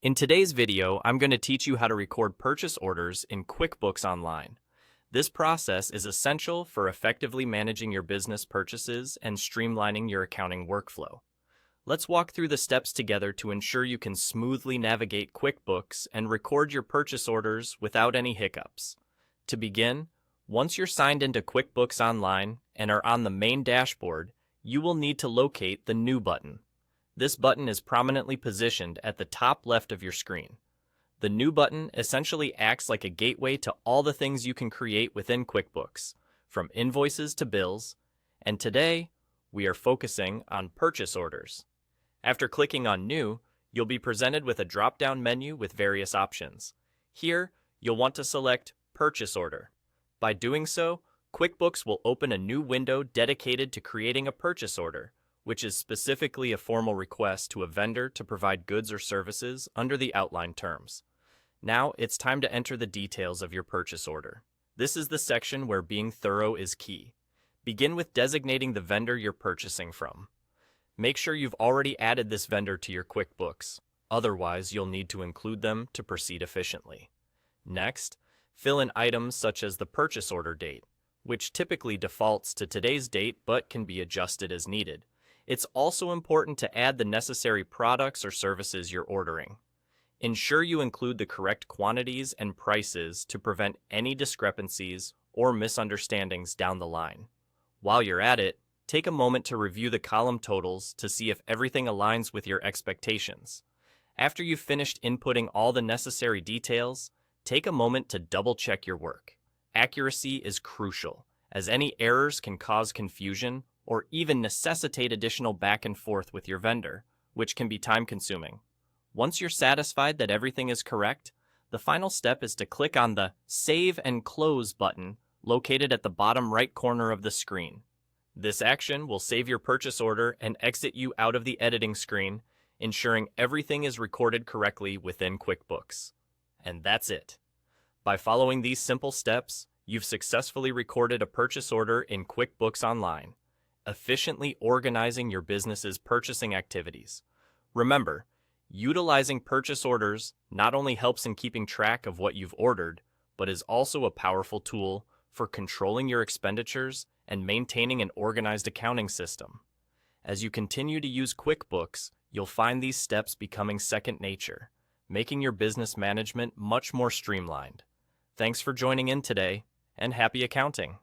In today's video, I'm going to teach you how to record purchase orders in QuickBooks Online. This process is essential for effectively managing your business purchases and streamlining your accounting workflow. Let's walk through the steps together to ensure you can smoothly navigate QuickBooks and record your purchase orders without any hiccups. To begin, once you're signed into QuickBooks Online and are on the main dashboard, you will need to locate the New button. This button is prominently positioned at the top left of your screen. The New button essentially acts like a gateway to all the things you can create within QuickBooks, from invoices to bills, and today we are focusing on purchase orders. After clicking on New, you'll be presented with a drop-down menu with various options. Here, you'll want to select Purchase Order. By doing so, QuickBooks will open a new window dedicated to creating a purchase order, which is specifically a formal request to a vendor to provide goods or services under the outlined terms. Now it's time to enter the details of your purchase order. This is the section where being thorough is key. Begin with designating the vendor you're purchasing from. Make sure you've already added this vendor to your QuickBooks. Otherwise, you'll need to include them to proceed efficiently. Next, fill in items such as the purchase order date, which typically defaults to today's date but can be adjusted as needed. It's also important to add the necessary products or services you're ordering. Ensure you include the correct quantities and prices to prevent any discrepancies or misunderstandings down the line. While you're at it, take a moment to review the column totals to see if everything aligns with your expectations. After you've finished inputting all the necessary details, take a moment to double-check your work. Accuracy is crucial, as any errors can cause confusion or even necessitate additional back and forth with your vendor, which can be time-consuming. Once you're satisfied that everything is correct, the final step is to click on the Save and Close button located at the bottom right corner of the screen. This action will save your purchase order and exit you out of the editing screen, ensuring everything is recorded correctly within QuickBooks. And that's it. By following these simple steps, you've successfully recorded a purchase order in QuickBooks Online, efficiently organizing your business's purchasing activities. Remember, utilizing purchase orders not only helps in keeping track of what you've ordered, but is also a powerful tool for controlling your expenditures and maintaining an organized accounting system. As you continue to use QuickBooks, you'll find these steps becoming second nature, making your business management much more streamlined. Thanks for joining in today, and happy accounting!